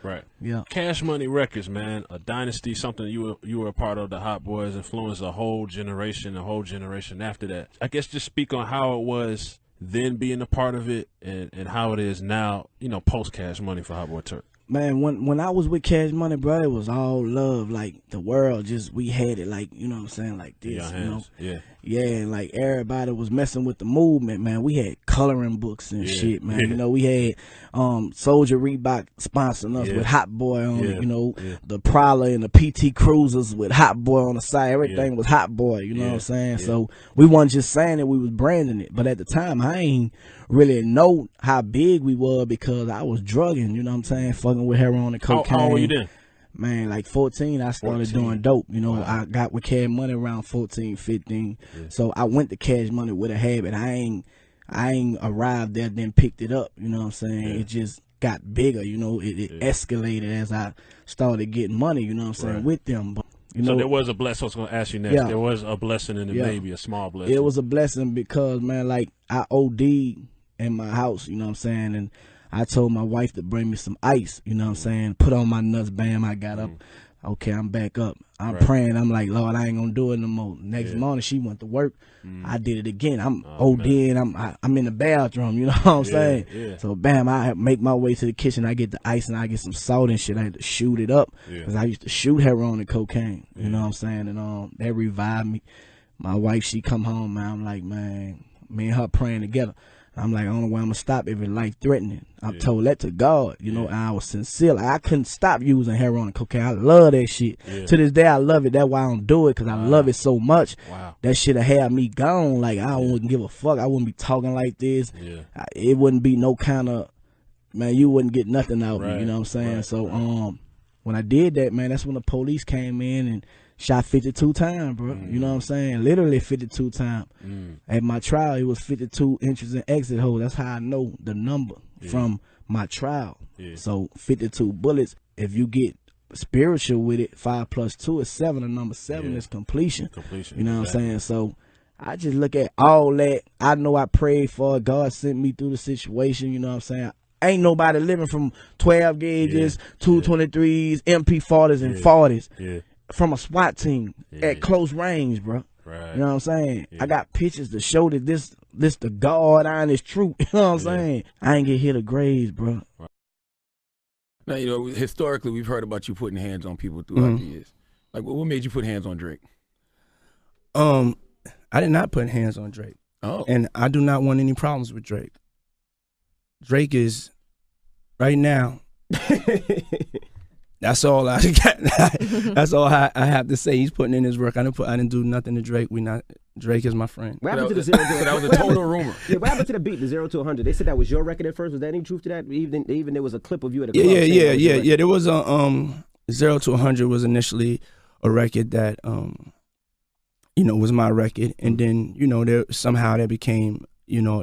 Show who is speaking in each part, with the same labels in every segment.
Speaker 1: Right.
Speaker 2: Yeah.
Speaker 1: Cash Money Records, man, a dynasty, something you were a part of. The Hot Boys influenced a whole generation after that. I guess just speak on how it was then being a part of it and how it is now, post Cash Money for Hot Boy Turk.
Speaker 2: Man, when I was with Cash Money, bro, it was all love. Like, the world we had it, like, you know what I'm saying, like this,
Speaker 1: Yeah.
Speaker 2: Yeah, and like everybody was messing with the movement, man. We had coloring books and shit, man.
Speaker 1: Yeah.
Speaker 2: We had Soldier Reebok sponsoring us with Hot Boy on it, the Prowler and the PT Cruisers with Hot Boy on the side. Everything was Hot Boy, you know what I'm saying?
Speaker 1: Yeah.
Speaker 2: So we wasn't just saying it, we was branding it. But at the time, I ain't really know how big we were because I was drugging, you know what I'm saying? Fucking with heroin and cocaine.
Speaker 1: How old were you then?
Speaker 2: Man, like 14, I started doing dope.
Speaker 1: Wow.
Speaker 2: I got with Cash Money around 14, 15. So I went to Cash Money with a habit. I ain't arrived there, then picked it up. You know what I'm saying? It just got bigger. It escalated as I started getting money. You know what I'm saying, with them. But,
Speaker 1: so there was a blessing. I was going to ask you next.
Speaker 2: Yeah.
Speaker 1: There was a blessing in it, maybe a small blessing.
Speaker 2: It was a blessing because, man, like I OD'd in my house. You know what I'm saying? And I told my wife to bring me some ice, you know what I'm saying? Put on my nuts, bam, I got up. Okay, I'm back up. I'm praying. I'm like, Lord, I ain't gonna do it no more. Next morning, she went to work. I did it again. I'm ODing. I'm in the bathroom, you know what I'm saying?
Speaker 1: Yeah.
Speaker 2: So, bam, I make my way to the kitchen. I get the ice and I get some salt and shit. I had to shoot it up because I used to shoot heroin and cocaine, you know what I'm saying? And that revived me. My wife, she come home, man. I'm like, man, me and her praying together. I'm like, I don't know where I'm gonna stop if it's life threatening. I told that to God, and I was sincere. Like, I couldn't stop using heroin and cocaine. I love that shit. To this day, I love it. That's why I don't do it, because I love it so much. That shit have had me gone. Like, I wouldn't give a fuck. I wouldn't be talking like this. It wouldn't be no kind of, man, you wouldn't get nothing out of me, you know what I'm saying? So, when I did that, man, that's when the police came in and shot 52 times, bro. You know what I'm saying? Literally 52 times. At my trial, it was 52 entries and exit holes. That's how I know the number from my trial. So 52 bullets. If you get spiritual with it, 5 + 2 is 7. And number 7 is completion. You know what I'm saying? So I just look at all that. I know I prayed for it. God sent me through the situation. You know what I'm saying? Ain't nobody living from 12 gauges, 223s, MP40s, and 40s. From a SWAT team at close range, bro. You know what I'm saying? I got pictures to show that this the God honest truth. You know what I'm saying? I ain't get hit of grades, bro.
Speaker 3: Now, historically, we've heard about you putting hands on people throughout the years. Like, what made you put hands on Drake?
Speaker 4: I did not put hands on Drake.
Speaker 3: Oh.
Speaker 4: And I do not want any problems with Drake. Drake is, right now, that's all I got. That's all I have to say. He's putting in his work. I didn't do nothing to Drake. Drake is my friend.
Speaker 5: What happened to the 0 to 100?
Speaker 3: That was a total rumor.
Speaker 5: Yeah, what happened to the beat, the 0 to 100? They said that was your record at first. Was there any truth to that? Even there was a clip of you at a club.
Speaker 4: Yeah. There was a 0 to 100 was initially a record that was my record, and then there somehow that became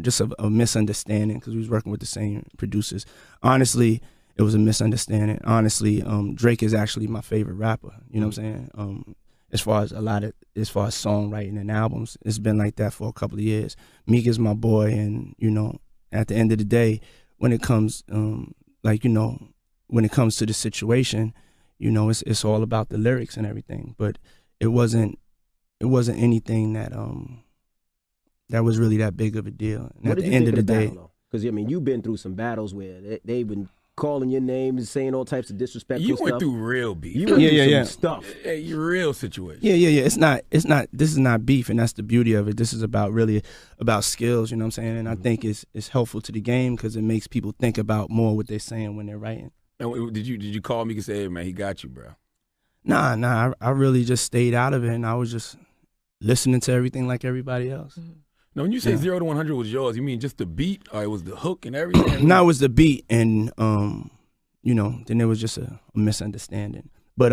Speaker 4: just a misunderstanding because we was working with the same producers. Honestly, it was a misunderstanding. Honestly, Drake is actually my favorite rapper. You know what I'm saying? As far as songwriting and albums, it's been like that for a couple of years. Meek is my boy, and at the end of the day, when it comes, when it comes to the situation, it's all about the lyrics and everything. But it wasn't anything that that was really that big of a deal. And
Speaker 5: what
Speaker 4: at
Speaker 5: did
Speaker 4: the
Speaker 5: you
Speaker 4: end
Speaker 5: think
Speaker 4: of the day,
Speaker 5: because you've been through some battles where they've been calling your name and saying all types of disrespectful stuff.
Speaker 3: You went through real beef.
Speaker 5: You went through some stuff.
Speaker 3: Hey, real situation.
Speaker 4: Yeah. It's not. This is not beef, and that's the beauty of it. This is really about skills. You know what I'm saying? And I think it's helpful to the game because it makes people think about more what they're saying when they're writing.
Speaker 3: And did you call me and say, "Hey, man, he got you, bro"?
Speaker 4: Nah. I really just stayed out of it, and I was just listening to everything like everybody else.
Speaker 3: Now, when you say 0 to 100 was yours, you mean just the beat, or it was the hook and everything?
Speaker 4: No, it was the beat, and then there was just a misunderstanding. But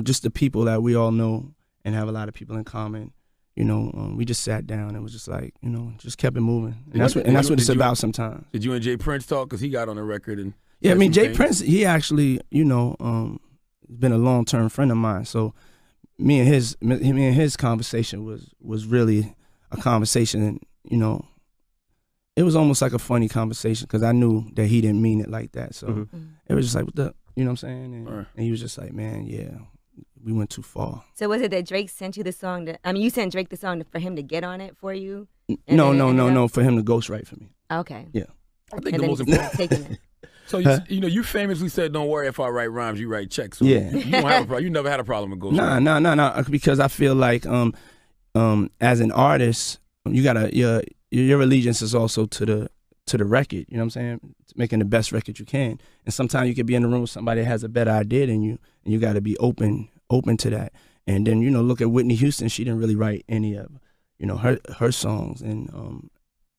Speaker 4: just the people that we all know and have a lot of people in common. We just sat down and was just like, just kept it moving. And that's what it's about sometimes.
Speaker 3: Did you and Jay Prince talk? Because he got on the record and
Speaker 4: yeah, I mean Jay Prince, he actually been a long-term friend of mine. So me and his conversation was really a conversation. it was almost like a funny conversation because I knew that he didn't mean it like that. So it was just like, what the, you know what I'm saying? And he was just like, man, yeah, we went too far.
Speaker 6: So was it that Drake sent you the song? You sent Drake the song for him to get on it for you?
Speaker 4: No, for him to ghostwrite for me.
Speaker 6: Okay.
Speaker 4: Yeah.
Speaker 3: I think the most important. Taking it. So you famously said, "Don't worry if I write rhymes, you write checks." So
Speaker 4: yeah,
Speaker 3: you don't have a problem. You never had a problem with ghostwriting.
Speaker 4: Nah, because I feel like as an artist, you gotta your allegiance is also to the record. You know what I'm saying? Making the best record you can, and sometimes you could be in the room with somebody that has a better idea than you, and you got to be open to that. And then look at Whitney Houston. She didn't really write any of her songs, and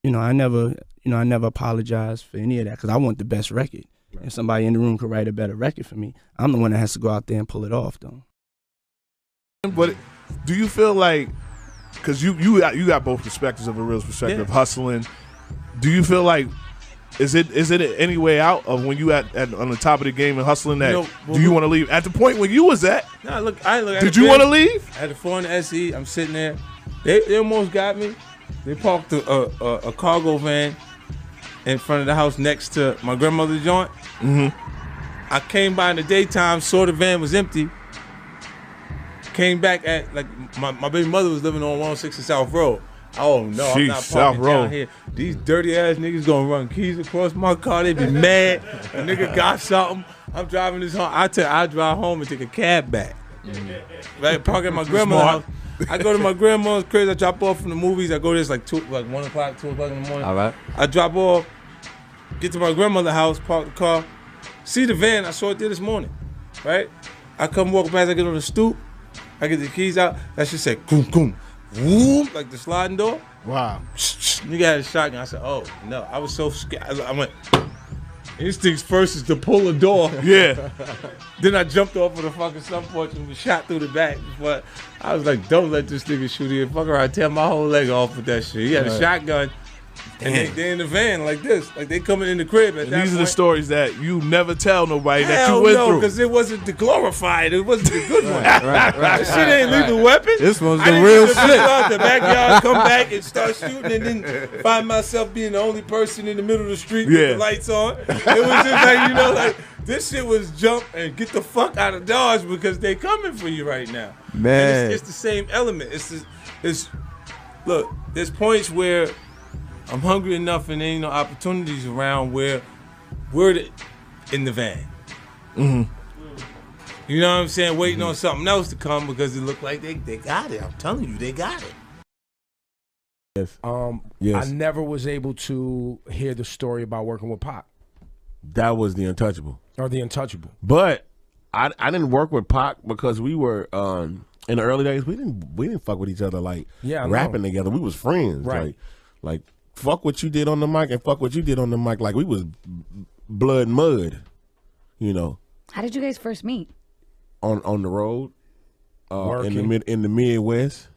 Speaker 4: I never apologize for any of that because I want the best record. Right. If somebody in the room could write a better record for me, I'm the one that has to go out there and pull it off, though.
Speaker 7: But do you feel like, because you got both perspectives of a real perspective, hustling, do you feel like, is it any way out of when you at on the top of the game and hustling that, do you want to leave? At the point when you was at, did you want to leave?
Speaker 8: I had a phone SE, I'm sitting there. They almost got me. They parked a cargo van in front of the house next to my grandmother's joint. I came by in the daytime, saw the van was empty. Came back at, like, my baby mother was living on 160 South Road. Oh no, I'm not parking down here. These dirty ass niggas gonna run keys across my car. They be mad. A nigga got something. I'm driving this home. I drive home and take a cab back. Right, park at my grandma's house. I go to my grandma's crib. I drop off from the movies. I go there, it's like 1 o'clock, 2 o'clock in the morning.
Speaker 9: All right.
Speaker 8: I drop off, get to my grandmother's house, park the car, see the van. I saw it there this morning. Right? I come walk past. I get on the stoop. I get the keys out. That shit said, "Coom coom." Whoom, like the sliding door.
Speaker 7: Wow.
Speaker 8: Nigga had a shotgun. I said, oh, no. I was so scared. I went, instincts first is to pull the door.
Speaker 7: Yeah.
Speaker 8: Then I jumped off of the fucking sun porch and was shot through the back. But I was like, don't let this nigga shoot you. Fuck around, tear my whole leg off with that shit. He had a shotgun. And they in the van like this. Like they coming in the crib at that
Speaker 7: These are
Speaker 8: point.
Speaker 7: the stories that you never tell nobody that you went through.
Speaker 8: because it wasn't the glorified. It wasn't the good one.
Speaker 9: Right.
Speaker 8: This shit ain't lethal weapon.
Speaker 9: This one's
Speaker 8: I
Speaker 9: the
Speaker 8: didn't
Speaker 9: real
Speaker 8: just
Speaker 9: shit.
Speaker 8: go out the backyard, come back and start shooting, and then find myself being the only person in the middle of the street with the lights on. It was just like, this shit was jump and get the fuck out of Dodge because they coming for you right now.
Speaker 9: Man.
Speaker 8: And it's the same element. Look, there's points where I'm hungry enough and there ain't no opportunities around where we're in the van. You know what I'm saying? Waiting on something else to come because it looked like they got it. I'm telling you, they got it.
Speaker 3: I never was able to hear the story about working with Pac.
Speaker 9: That was the Untouchable.
Speaker 3: Or the Untouchable.
Speaker 9: But I didn't work with Pac because we were in the early days. We didn't fuck with each other like rapping together. We was friends.
Speaker 3: Right.
Speaker 9: Like fuck what you did on the mic and fuck what you did on the mic. Like we was blood and mud. You know.
Speaker 10: How did you guys first meet?
Speaker 9: On the road. In the Midwest.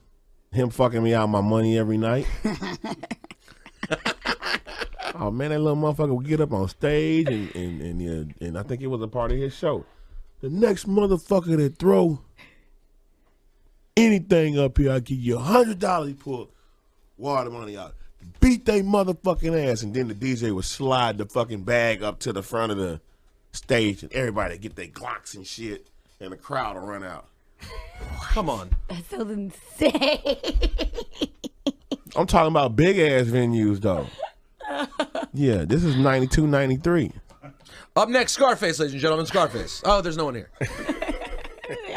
Speaker 9: Him fucking me out my money every night. Oh man, that little motherfucker would get up on stage and I think it was a part of his show. The next motherfucker that throw anything up here, I give you $100. He pull water money out, beat they motherfucking ass, and then the DJ would slide the fucking bag up to the front of the stage, and everybody get their Glocks and shit, and the crowd will run out.
Speaker 8: Come on.
Speaker 10: That sounds insane.
Speaker 9: I'm talking about big ass venues though. Yeah, this is 92, 93.
Speaker 11: Up next, Scarface, ladies and gentlemen, Scarface. Oh, there's no one here.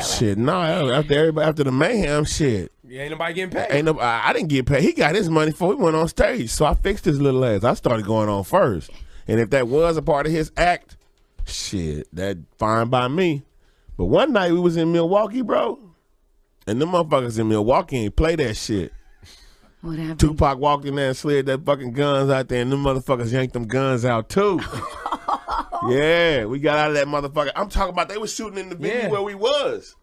Speaker 9: Shit, nah, after the mayhem, shit.
Speaker 3: Yeah, ain't nobody getting paid.
Speaker 9: I didn't get paid. He got his money before we went on stage, so I fixed his little ass. I started going on first, and if that was a part of his act, shit, that fine by me. But one night we was in Milwaukee, bro, and them motherfuckers in Milwaukee ain't play that shit.
Speaker 10: What happened?
Speaker 9: Tupac walked in there and slid that fucking guns out there, and them motherfuckers yanked them guns out too. Yeah, we got out of that motherfucker. I'm talking about they was shooting in the venue where we was.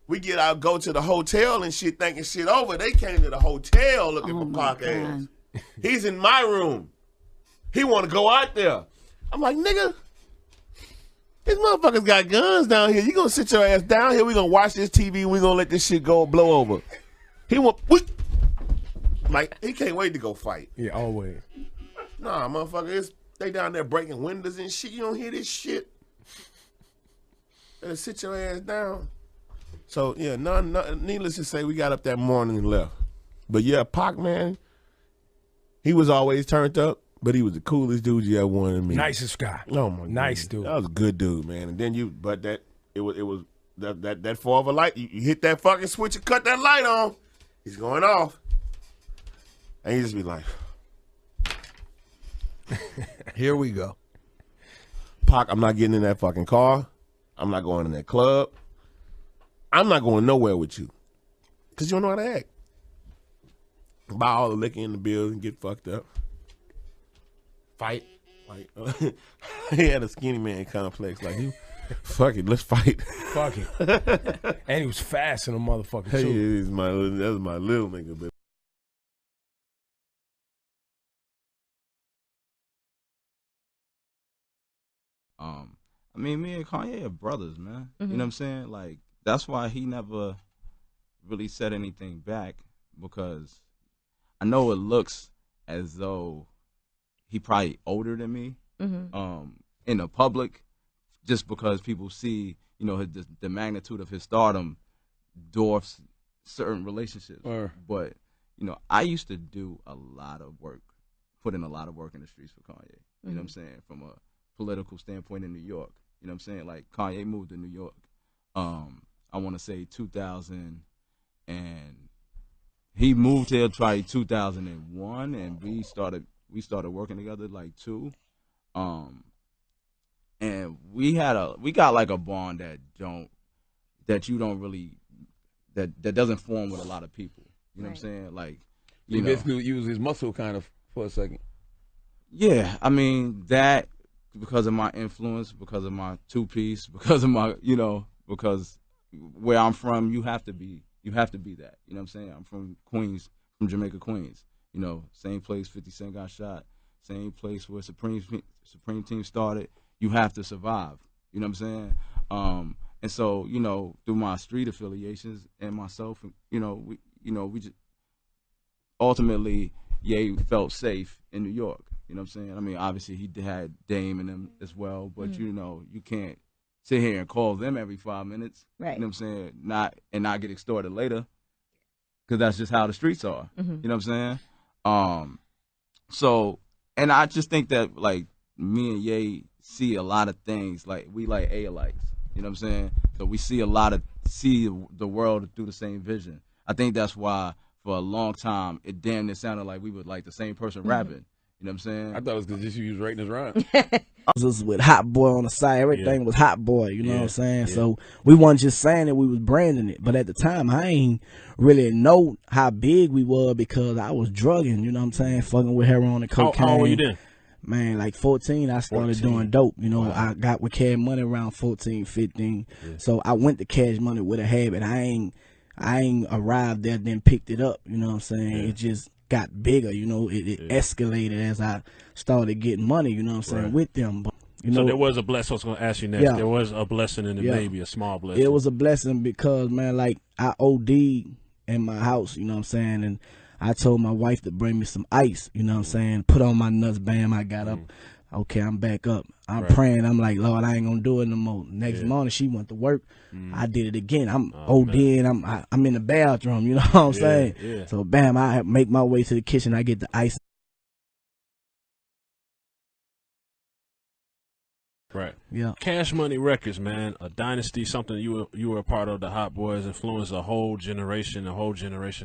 Speaker 9: We get out, go to the hotel and shit, thinking shit over. They came to the hotel looking for Pac ass. He's in my room. He want to go out there. I'm like, nigga, these motherfuckers got guns down here. You gonna sit your ass down here? We gonna watch this TV. We gonna let this shit go blow over. He want, like, he can't wait to go fight.
Speaker 3: Yeah, always.
Speaker 9: Nah, motherfucker, they down there breaking windows and shit. You don't hear this shit. Better sit your ass down. So yeah, needless to say, we got up that morning and left. But yeah, Pac, man, he was always turned up, but he was the coolest dude you ever wanted to meet.
Speaker 3: Nicest guy.
Speaker 9: Oh my
Speaker 3: nice
Speaker 9: goodness.
Speaker 3: dude.
Speaker 9: That was a good dude, man. And then it was that far of a light. You hit that fucking switch and cut that light on. He's going off, and you just be like,
Speaker 11: Here we go.
Speaker 9: Pac, I'm not getting in that fucking car. I'm not going in that club. I'm not going nowhere with you. Because you don't know how to act. Buy all the liquor in the building, get fucked up. Fight. Like, he had a skinny man complex. Like, fuck it, let's fight.
Speaker 3: Fuck it. And he was fast in a motherfucker, too.
Speaker 9: That was my little nigga, but
Speaker 12: I mean, me and Kanye are brothers, man. You know what I'm saying? Like, that's why he never really said anything back, because I know it looks as though he probably older than me in the public, just because people see, you know, the magnitude of his stardom dwarfs certain relationships. But, you know, I used to do a lot of work, put in a lot of work in the streets for Kanye. You know what I'm saying? From a political standpoint in New York. You know what I'm saying? Like, Kanye moved to New York. I want to say 2000, and he moved here probably 2001, and we started working together like 2. And we got like a bond that doesn't form with a lot of people. You know what I'm saying? Like,
Speaker 3: you basically used his muscle kind of for a second.
Speaker 12: Yeah, I mean that because of my influence, because of my two-piece, because of my, you know, because where I'm from, you have to be that. You know what I'm saying? I'm from Queens, from Jamaica, Queens. You know, same place 50 Cent got shot, same place where Supreme Team started. You have to survive. You know what I'm saying? And so, you know, through my street affiliations and myself, we just ultimately, Ye felt safe in New York. You know what I'm saying? I mean, obviously he had Dame in them as well, but you know, you can't sit here and call them every 5 minutes.
Speaker 6: Right.
Speaker 12: You know what I'm saying? Not get extorted later, because that's just how the streets are. You know what I'm saying? So, and I just think that, like, me and Ye see a lot of things, like we like alikes. You know what I'm saying? So we see the world through the same vision. I think that's why for a long time it damn near sounded like we were like the same person rapping. You know what I'm saying?
Speaker 3: I thought it was because you was writing his rhymes.
Speaker 2: I was just with Hot Boy on the side. Everything was Hot Boy, you know what I'm saying? So we wasn't just saying it, we was branding it. But at the time, I ain't really know how big we were because I was drugging, you know what I'm saying? Fucking with heroin and cocaine.
Speaker 1: How old were you then?
Speaker 2: Man, like 14, I started doing dope. You know, I got with Cash Money around 14, 15. So I went to Cash Money with a habit. I ain't arrived there, then picked it up, you know what I'm saying? It just got bigger, you know, it escalated as I started getting money, you know what I'm saying, with them. But, you know,
Speaker 1: there was a blessing. I was going to ask you next. There was a blessing in the baby, a small blessing.
Speaker 2: It was a blessing because, man, like, I OD'd in my house, you know what I'm saying, and I told my wife to bring me some ice, you know what I'm saying, put on my nuts, bam, I got up. Okay, I'm back up. I'm praying. I'm like, Lord, I ain't gonna do it no more. Next morning, she went to work. I did it again. I'm ODing. I'm in the bathroom. You know what I'm saying? So, bam, I make my way to the kitchen. I get the ice.
Speaker 1: Right.
Speaker 2: Yeah.
Speaker 1: Cash Money Records, man, a dynasty, something you were a part of. The Hot Boys influenced a whole generation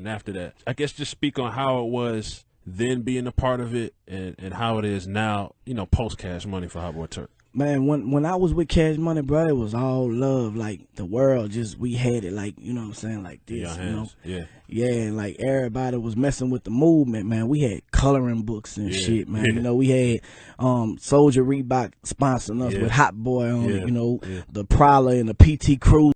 Speaker 1: after that. I guess just speak on how it was then being a part of it and how it is now, you know, post Cash Money for Hot Boy Turk.
Speaker 2: Man, when I was with Cash Money, bro, it was all love. Like, the world just, we had it, like, you know what I'm saying, like this, you know? Yeah, and like everybody was messing with the movement, man. We had coloring books and shit, man. You know, we had Soldier Reebok sponsoring us with Hot Boy on it, you know, the Prowler and the PT Cruise.